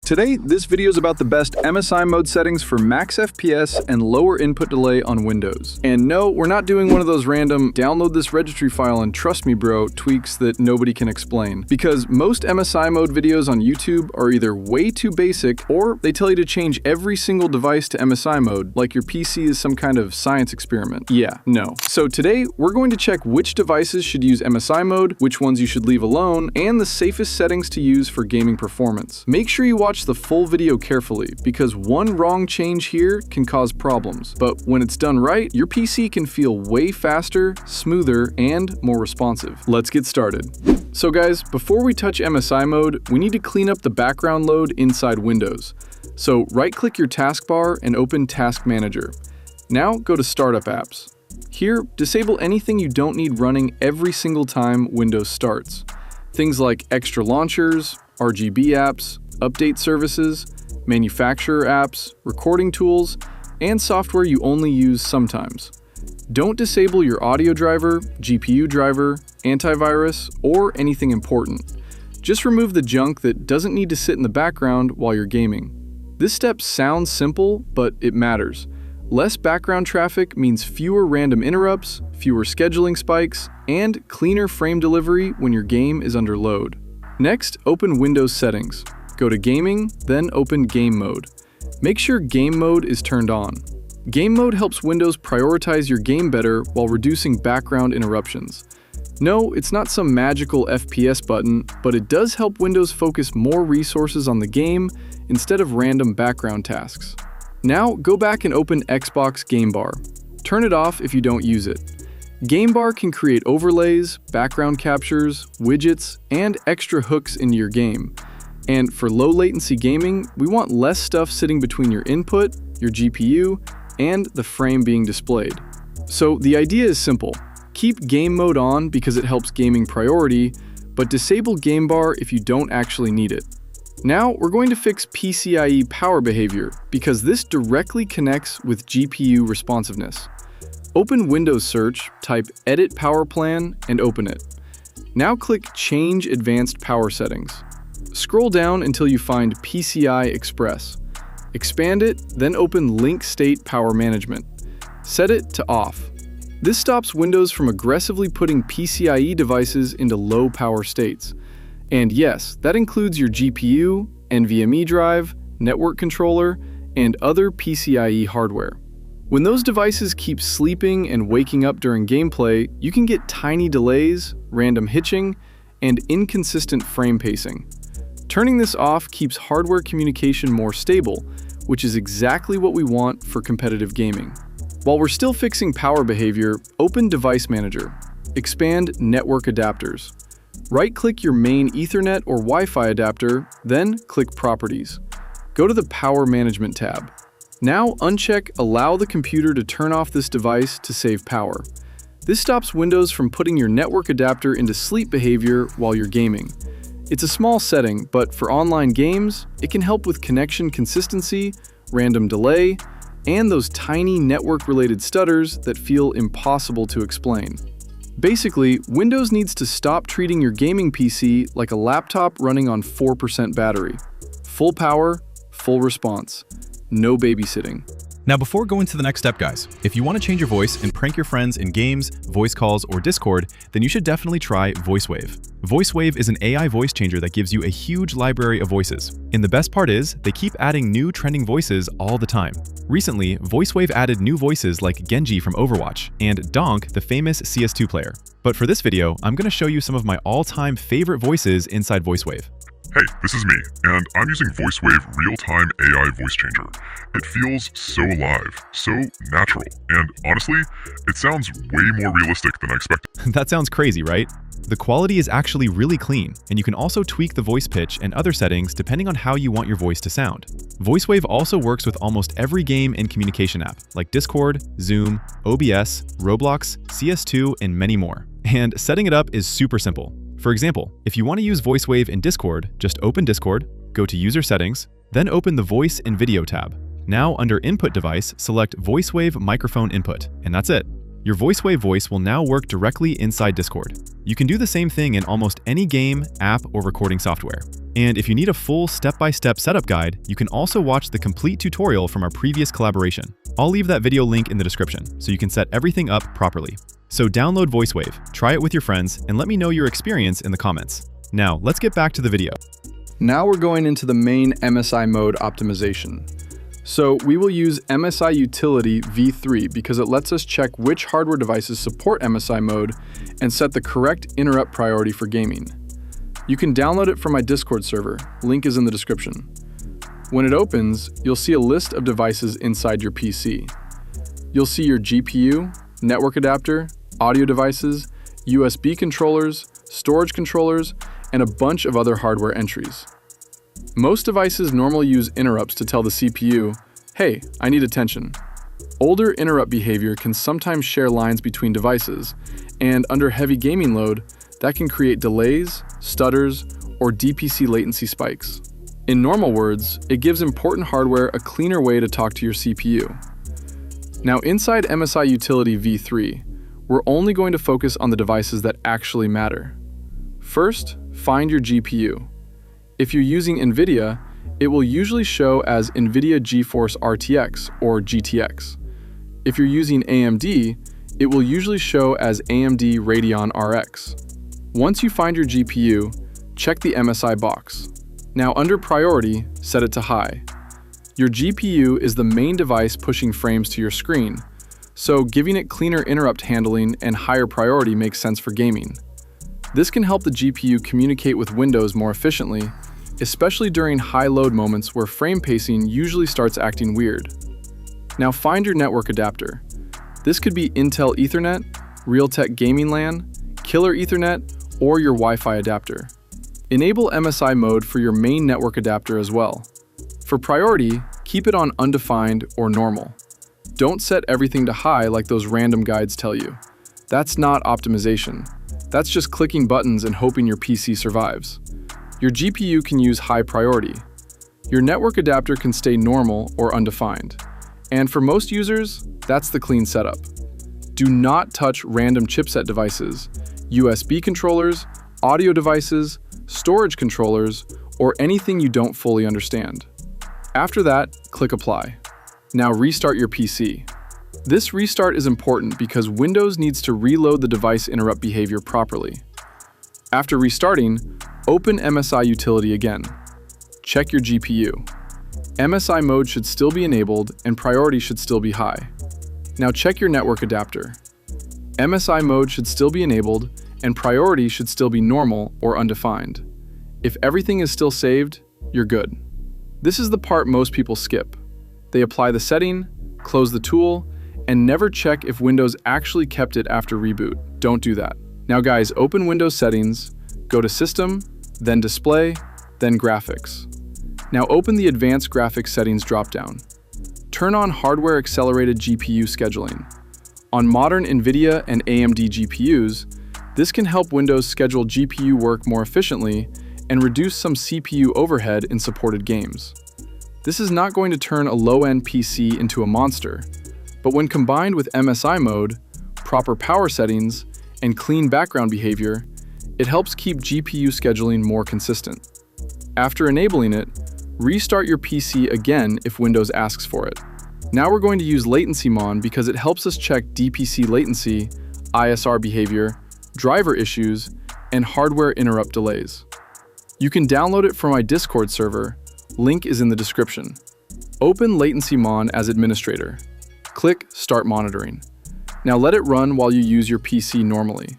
Today, this video is about the best MSI mode settings for max FPS and lower input delay on Windows. And no, we're not doing one of those random download this registry file and trust me bro tweaks that nobody can explain. Because most MSI mode videos on YouTube are either way too basic or they tell you to change every single device to MSI mode like your PC is some kind of science experiment. Yeah, no. So today, we're going to check which devices should use MSI mode, which ones you should leave alone, and the safest settings to use for gaming performance. Make sure you watch the full video carefully, because one wrong change here can cause problems. But when it's done right, your PC can feel way faster, smoother, and more responsive. Let's get started. So guys, before we touch MSI mode, we need to clean up the background load inside Windows. So right-click your taskbar and open Task Manager. Now go to Startup Apps. Here, disable anything you don't need running every single time Windows starts. Things like extra launchers, RGB apps, update services, manufacturer apps, recording tools, and software you only use sometimes. Don't disable your audio driver, GPU driver, antivirus, or anything important. Just remove the junk that doesn't need to sit in the background while you're gaming. This step sounds simple, but it matters. Less background traffic means fewer random interrupts, fewer scheduling spikes, and cleaner frame delivery when your game is under load. Next, open Windows Settings. Go to Gaming, then open Game Mode. Make sure Game Mode is turned on. Game Mode helps Windows prioritize your game better while reducing background interruptions. No, it's not some magical FPS button, but it does help Windows focus more resources on the game instead of random background tasks. Now, go back and open Xbox Game Bar. Turn it off if you don't use it. Game Bar can create overlays, background captures, widgets, and extra hooks into your game. And for low latency gaming, we want less stuff sitting between your input, your GPU, and the frame being displayed. So the idea is simple. Keep game mode on because it helps gaming priority, but disable Game Bar if you don't actually need it. Now we're going to fix PCIe power behavior because this directly connects with GPU responsiveness. Open Windows Search, type Edit Power Plan, and open it. Now click Change Advanced Power Settings. Scroll down until you find PCI Express. Expand it, then open Link State Power Management. Set it to off. This stops Windows from aggressively putting PCIe devices into low power states. And yes, that includes your GPU, NVMe drive, network controller, and other PCIe hardware. When those devices keep sleeping and waking up during gameplay, you can get tiny delays, random hitching, and inconsistent frame pacing. Turning this off keeps hardware communication more stable, which is exactly what we want for competitive gaming. While we're still fixing power behavior, open Device Manager. Expand Network Adapters. Right-click your main Ethernet or Wi-Fi adapter, then click Properties. Go to the Power Management tab. Now uncheck Allow the computer to turn off this device to save power. This stops Windows from putting your network adapter into sleep behavior while you're gaming. It's a small setting, but for online games, it can help with connection consistency, random delay, and those tiny network-related stutters that feel impossible to explain. Basically, Windows needs to stop treating your gaming PC like a laptop running on 4% battery. Full power, full response. No babysitting. Now before going to the next step guys, if you want to change your voice and prank your friends in games, voice calls, or Discord, then you should definitely try VoiceWave. VoiceWave is an AI voice changer that gives you a huge library of voices. And the best part is, they keep adding new trending voices all the time. Recently, VoiceWave added new voices like Genji from Overwatch and Donk, the famous CS2 player. But for this video, I'm going to show you some of my all-time favorite voices inside VoiceWave. Hey, this is me, and I'm using VoiceWave Real-Time AI Voice Changer. It feels so alive, so natural, and honestly, it sounds way more realistic than I expected. That sounds crazy, right? The quality is actually really clean, and you can also tweak the voice pitch and other settings depending on how you want your voice to sound. VoiceWave also works with almost every game and communication app, like Discord, Zoom, OBS, Roblox, CS2, and many more. And setting it up is super simple. For example, if you want to use VoiceWave in Discord, just open Discord, go to User Settings, then open the Voice and Video tab. Now under Input Device, select VoiceWave Microphone Input, and that's it. Your VoiceWave voice will now work directly inside Discord. You can do the same thing in almost any game, app, or recording software. And if you need a full step-by-step setup guide, you can also watch the complete tutorial from our previous collaboration. I'll leave that video link in the description so you can set everything up properly. So download VoiceWave, try it with your friends, and let me know your experience in the comments. Now, let's get back to the video. Now we're going into the main MSI mode optimization. So we will use MSI Utility v3 because it lets us check which hardware devices support MSI mode and set the correct interrupt priority for gaming. You can download it from my Discord server, link is in the description. When it opens, you'll see a list of devices inside your PC. You'll see your GPU, network adapter, audio devices, USB controllers, storage controllers, and a bunch of other hardware entries. Most devices normally use interrupts to tell the CPU, hey, I need attention. Older interrupt behavior can sometimes share lines between devices, and under heavy gaming load, that can create delays, stutters, or DPC latency spikes. In normal words, it gives important hardware a cleaner way to talk to your CPU. Now inside MSI Utility v3, we're only going to focus on the devices that actually matter. First, find your GPU. If you're using NVIDIA, it will usually show as NVIDIA GeForce RTX or GTX. If you're using AMD, it will usually show as AMD Radeon RX. Once you find your GPU, check the MSI box. Now under priority, set it to high. Your GPU is the main device pushing frames to your screen, so giving it cleaner interrupt handling and higher priority makes sense for gaming. This can help the GPU communicate with Windows more efficiently, especially during high load moments where frame pacing usually starts acting weird. Now find your network adapter. This could be Intel Ethernet, Realtek Gaming LAN, Killer Ethernet, or your Wi-Fi adapter. Enable MSI mode for your main network adapter as well. For priority, keep it on undefined or normal. Don't set everything to high like those random guides tell you. That's not optimization. That's just clicking buttons and hoping your PC survives. Your GPU can use high priority. Your network adapter can stay normal or undefined. And for most users, that's the clean setup. Do not touch random chipset devices, USB controllers, audio devices, storage controllers, or anything you don't fully understand. After that, click Apply. Now restart your PC. This restart is important because Windows needs to reload the device interrupt behavior properly. After restarting, open MSI Utility again. Check your GPU. MSI mode should still be enabled and priority should still be high. Now check your network adapter. MSI mode should still be enabled and priority should still be normal or undefined. If everything is still saved, you're good. This is the part most people skip. They apply the setting, close the tool, and never check if Windows actually kept it after reboot. Don't do that. Now guys, open Windows Settings, go to System, then Display, then Graphics. Now open the Advanced Graphics Settings dropdown. Turn on Hardware Accelerated GPU Scheduling. On modern NVIDIA and AMD GPUs, this can help Windows schedule GPU work more efficiently and reduce some CPU overhead in supported games. This is not going to turn a low-end PC into a monster, but when combined with MSI mode, proper power settings, and clean background behavior, it helps keep GPU scheduling more consistent. After enabling it, restart your PC again if Windows asks for it. Now we're going to use LatencyMon because it helps us check DPC latency, ISR behavior, driver issues, and hardware interrupt delays. You can download it from my Discord server, link is in the description. Open LatencyMon as administrator. Click Start Monitoring. Now let it run while you use your PC normally.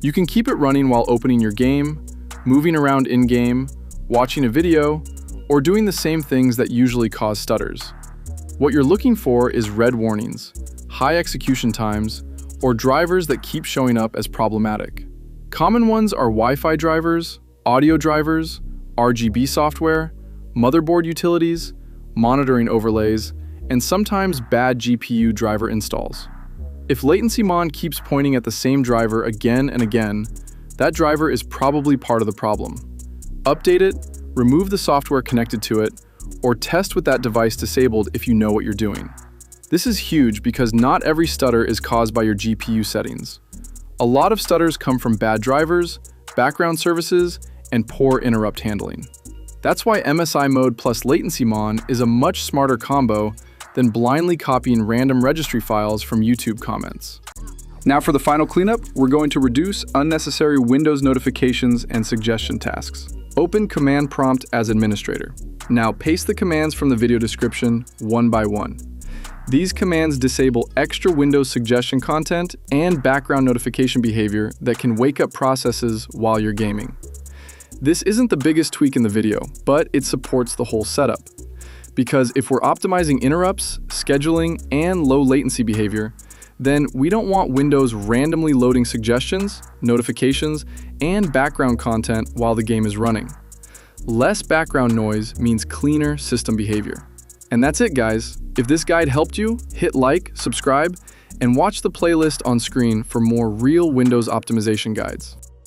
You can keep it running while opening your game, moving around in-game, watching a video, or doing the same things that usually cause stutters. What you're looking for is red warnings, high execution times, or drivers that keep showing up as problematic. Common ones are Wi-Fi drivers, audio drivers, RGB software, motherboard utilities, monitoring overlays, and sometimes bad GPU driver installs. If LatencyMon keeps pointing at the same driver again and again, that driver is probably part of the problem. Update it, remove the software connected to it, or test with that device disabled if you know what you're doing. This is huge because not every stutter is caused by your GPU settings. A lot of stutters come from bad drivers, background services, and poor interrupt handling. That's why MSI Mode plus LatencyMon is a much smarter combo than blindly copying random registry files from YouTube comments. Now for the final cleanup, we're going to reduce unnecessary Windows notifications and suggestion tasks. Open Command Prompt as administrator. Now paste the commands from the video description one by one. These commands disable extra Windows suggestion content and background notification behavior that can wake up processes while you're gaming. This isn't the biggest tweak in the video, but it supports the whole setup. Because if we're optimizing interrupts, scheduling, and low latency behavior, then we don't want Windows randomly loading suggestions, notifications, and background content while the game is running. Less background noise means cleaner system behavior. And that's it, guys. If this guide helped you, hit like, subscribe, and watch the playlist on screen for more real Windows optimization guides.